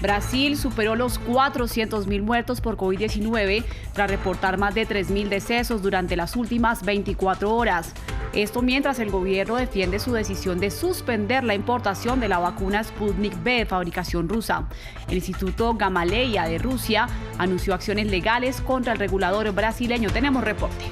Brasil superó los 400.000 muertos por COVID-19 tras reportar más de 3.000 decesos durante las últimas 24 horas. Esto mientras el gobierno defiende su decisión de suspender la importación de la vacuna Sputnik V de fabricación rusa. El Instituto Gamaleya de Rusia anunció acciones legales contra el regulador brasileño. Tenemos reporte.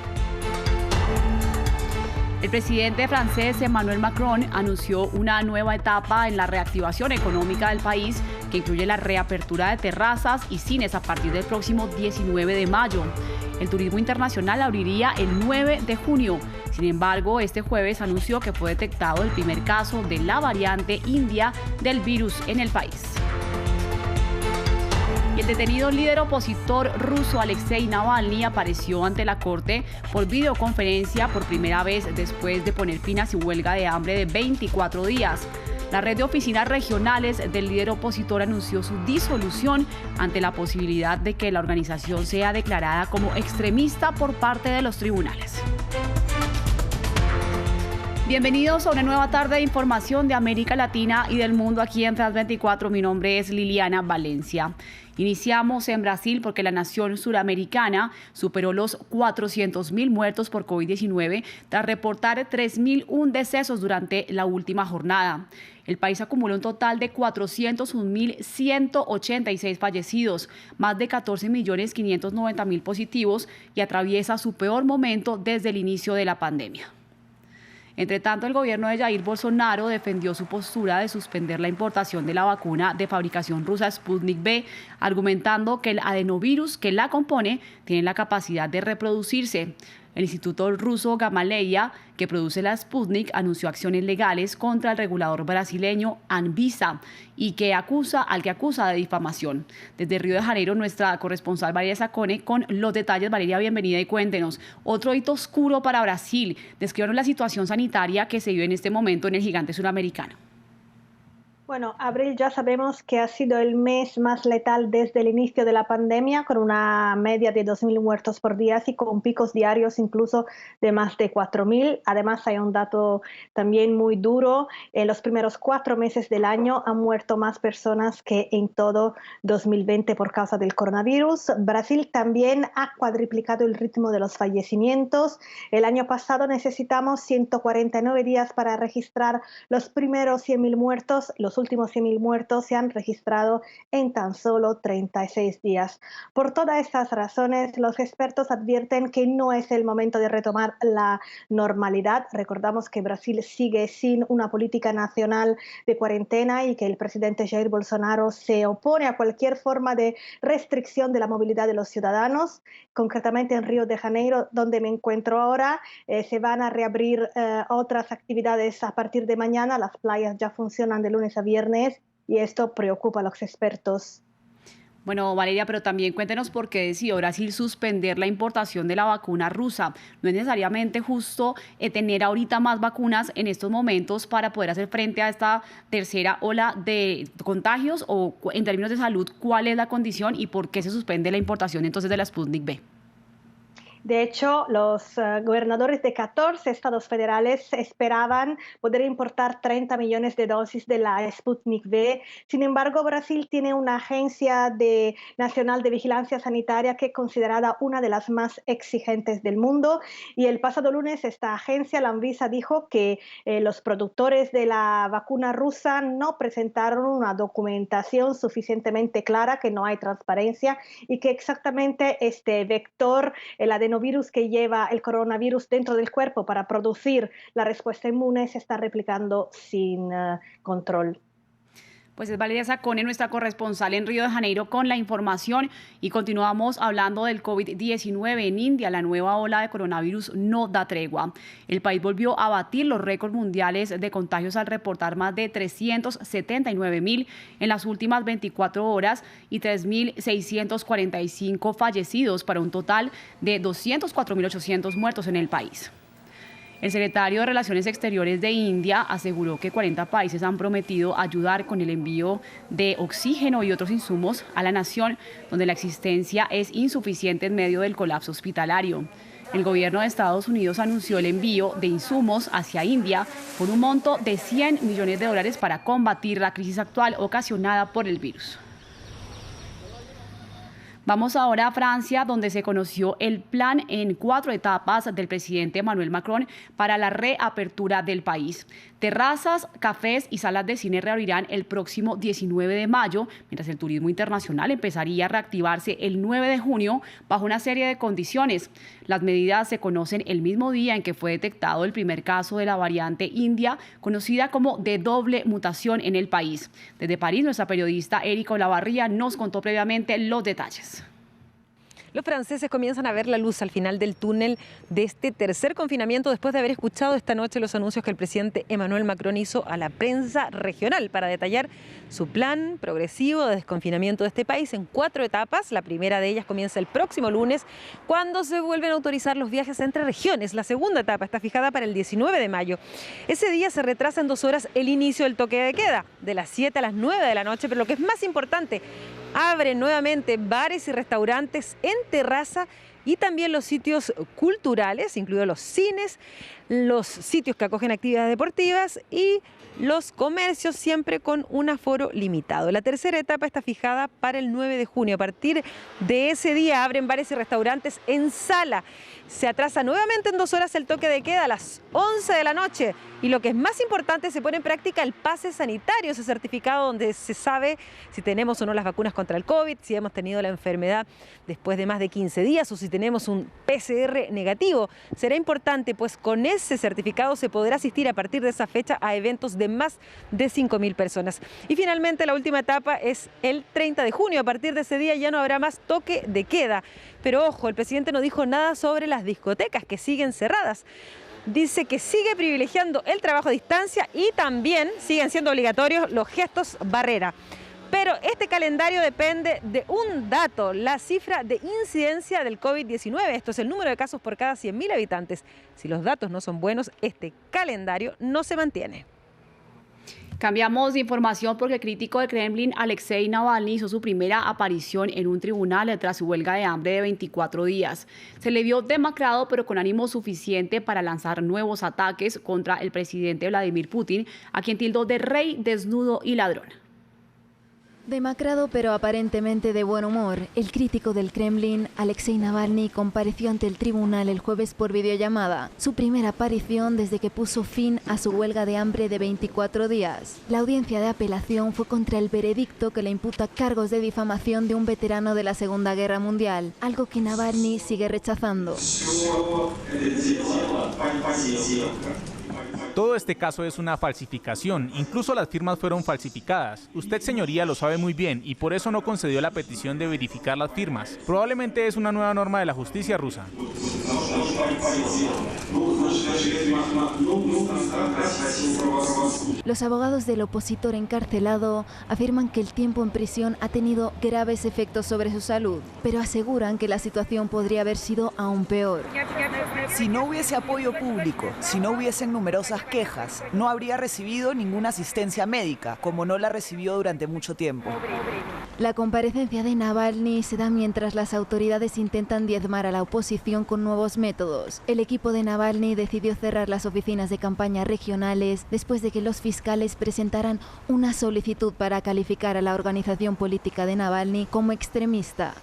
El presidente francés Emmanuel Macron anunció una nueva etapa en la reactivación económica del país que incluye la reapertura de terrazas y cines a partir del próximo 19 de mayo. El turismo internacional abriría el 9 de junio. Sin embargo, este jueves anunció que fue detectado el primer caso de la variante india del virus en el país. Y el detenido líder opositor ruso Alexei Navalny apareció ante la corte por videoconferencia por primera vez después de poner fin a su huelga de hambre de 24 días. La red de oficinas regionales del líder opositor anunció su disolución ante la posibilidad de que la organización sea declarada como extremista por parte de los tribunales. Bienvenidos a una nueva tarde de información de América Latina y del mundo aquí en France 24. Mi nombre es Liliana Valencia. Iniciamos en Brasil porque la nación suramericana superó los 400.000 muertos por COVID-19 tras reportar 3.001 decesos durante la última jornada. El país acumuló un total de 401.186 fallecidos, más de 14.590.000 positivos y atraviesa su peor momento desde el inicio de la pandemia. Entre tanto, el gobierno de Jair Bolsonaro defendió su postura de suspender la importación de la vacuna de fabricación rusa Sputnik V, argumentando que el adenovirus que la compone tiene la capacidad de reproducirse. El Instituto ruso Gamaleya, que produce la Sputnik, anunció acciones legales contra el regulador brasileño Anvisa y al que acusa de difamación. Desde Río de Janeiro, nuestra corresponsal Valeria Sacone con los detalles. Valeria, bienvenida y cuéntenos. Otro hito oscuro para Brasil. Descríbanos la situación sanitaria que se vive en este momento en el gigante suramericano. Bueno, abril ya sabemos que ha sido el mes más letal desde el inicio de la pandemia, con una media de 2.000 muertos por día y con picos diarios incluso de más de 4.000. Además, hay un dato también muy duro. En los primeros 4 meses del año han muerto más personas que en todo 2020 por causa del coronavirus. Brasil también ha cuadriplicado el ritmo de los fallecimientos. El año pasado necesitamos 149 días para registrar los primeros 100.000 muertos. Los últimos 100.000 muertos se han registrado en tan solo 36 días. Por todas estas razones, los expertos advierten que no es el momento de retomar la normalidad. Recordamos que Brasil sigue sin una política nacional de cuarentena y que el presidente Jair Bolsonaro se opone a cualquier forma de restricción de la movilidad de los ciudadanos. Concretamente en Río de Janeiro, donde me encuentro ahora, se van a reabrir otras actividades a partir de mañana. Las playas ya funcionan de lunes a viernes y esto preocupa a los expertos. Bueno, Valeria, pero también cuéntenos por qué decidió Brasil suspender la importación de la vacuna rusa. No es necesariamente justo tener ahorita más vacunas en estos momentos para poder hacer frente a esta tercera ola de contagios, o en términos de salud, ¿cuál es la condición y por qué se suspende la importación entonces de la Sputnik V? De hecho, los gobernadores de 14 estados federales esperaban poder importar 30 millones de dosis de la Sputnik V. Sin embargo, Brasil tiene una agencia nacional de vigilancia sanitaria que es considerada una de las más exigentes del mundo. Y el pasado lunes esta agencia, la Anvisa, dijo que los productores de la vacuna rusa no presentaron una documentación suficientemente clara, que no hay transparencia y que exactamente este vector, el adenovirus que lleva el coronavirus dentro del cuerpo para producir la respuesta inmune, se está replicando sin control. Pues es Valeria Sacone, nuestra corresponsal en Río de Janeiro, con la información. Y continuamos hablando del COVID-19 en India. La nueva ola de coronavirus no da tregua. El país volvió a batir los récords mundiales de contagios al reportar más de 379.000 en las últimas 24 horas y 3.645 fallecidos, para un total de 204.800 muertos en el país. El secretario de Relaciones Exteriores de India aseguró que 40 países han prometido ayudar con el envío de oxígeno y otros insumos a la nación, donde la existencia es insuficiente en medio del colapso hospitalario. El gobierno de Estados Unidos anunció el envío de insumos hacia India por un monto de $100 millones para combatir la crisis actual ocasionada por el virus. Vamos ahora a Francia, donde se conoció el plan en 4 etapas del presidente Emmanuel Macron para la reapertura del país. Terrazas, cafés y salas de cine reabrirán el próximo 19 de mayo, mientras el turismo internacional empezaría a reactivarse el 9 de junio bajo una serie de condiciones. Las medidas se conocen el mismo día en que fue detectado el primer caso de la variante india, conocida como de doble mutación en el país. Desde París, nuestra periodista Erika Olavarría nos contó previamente los detalles. Los franceses comienzan a ver la luz al final del túnel de este tercer confinamiento después de haber escuchado esta noche los anuncios que el presidente Emmanuel Macron hizo a la prensa regional para detallar su plan progresivo de desconfinamiento de este país en 4 etapas. La primera de ellas comienza el próximo lunes, cuando se vuelven a autorizar los viajes entre regiones. La segunda etapa está fijada para el 19 de mayo. Ese día se retrasa en 2 horas el inicio del toque de queda, de las 7 a las 9 de la noche, pero lo que es más importante, abren nuevamente bares y restaurantes en terraza y también los sitios culturales, incluidos los cines, los sitios que acogen actividades deportivas y los comercios, siempre con un aforo limitado. La tercera etapa está fijada para el 9 de junio. A partir de ese día abren bares y restaurantes en sala. Se atrasa nuevamente en 2 horas el toque de queda a las 11 de la noche. Y lo que es más importante, se pone en práctica el pase sanitario, ese certificado donde se sabe si tenemos o no las vacunas contra el COVID, si hemos tenido la enfermedad después de más de 15 días o si tenemos un PCR negativo. Será importante, pues con ese certificado se podrá asistir a partir de esa fecha a eventos de más de 5.000 personas. Y finalmente la última etapa es el 30 de junio. A partir de ese día ya no habrá más toque de queda. Pero ojo, el presidente no dijo nada sobre las discotecas que siguen cerradas. Dice que sigue privilegiando el trabajo a distancia y también siguen siendo obligatorios los gestos barrera. Pero este calendario depende de un dato, la cifra de incidencia del COVID-19. Esto es el número de casos por cada 100.000 habitantes. Si los datos no son buenos, este calendario no se mantiene. Cambiamos de información porque el crítico del Kremlin, Alexei Navalny, hizo su primera aparición en un tribunal tras su huelga de hambre de 24 días. Se le vio demacrado, pero con ánimo suficiente para lanzar nuevos ataques contra el presidente Vladimir Putin, a quien tildó de rey, desnudo y ladrón. Demacrado pero aparentemente de buen humor, el crítico del Kremlin, Alexei Navalny, compareció ante el tribunal el jueves por videollamada, su primera aparición desde que puso fin a su huelga de hambre de 24 días. La audiencia de apelación fue contra el veredicto que le imputa cargos de difamación de un veterano de la Segunda Guerra Mundial, algo que Navalny sigue rechazando. Todo este caso es una falsificación, incluso las firmas fueron falsificadas. Usted, señoría, lo sabe muy bien y por eso no concedió la petición de verificar las firmas. Probablemente es una nueva norma de la justicia rusa. Los abogados del opositor encarcelado afirman que el tiempo en prisión ha tenido graves efectos sobre su salud, pero aseguran que la situación podría haber sido aún peor. Si no hubiese apoyo público, si no hubiesen numerosas quejas, no habría recibido ninguna asistencia médica, como no la recibió durante mucho tiempo. La comparecencia de Navalny se da mientras las autoridades intentan diezmar a la oposición con nuevos métodos. El equipo de Navalny decidió cerrar las oficinas de campaña regionales después de que los fiscales presentaran una solicitud para calificar a la organización política de Navalny como extremista.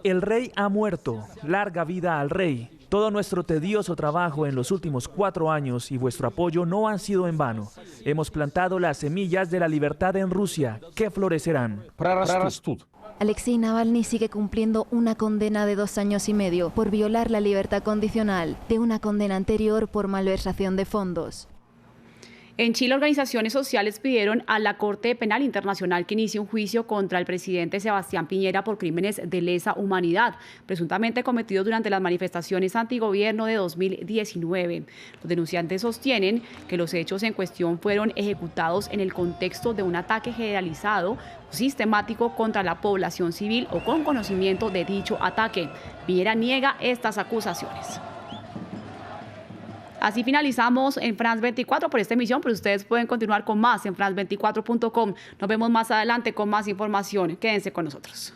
El rey ha muerto. Larga vida al rey. Todo nuestro tedioso trabajo en los últimos 4 años y vuestro apoyo no han sido en vano. Hemos plantado las semillas de la libertad en Rusia, que florecerán. Alexei Navalny sigue cumpliendo una condena de 2 años y medio por violar la libertad condicional de una condena anterior por malversación de fondos. En Chile, organizaciones sociales pidieron a la Corte Penal Internacional que inicie un juicio contra el presidente Sebastián Piñera por crímenes de lesa humanidad, presuntamente cometidos durante las manifestaciones antigobierno de 2019. Los denunciantes sostienen que los hechos en cuestión fueron ejecutados en el contexto de un ataque generalizado o sistemático contra la población civil o con conocimiento de dicho ataque. Piñera niega estas acusaciones. Así finalizamos en France 24 por esta emisión, pero ustedes pueden continuar con más en france24.com. Nos vemos más adelante con más información. Quédense con nosotros.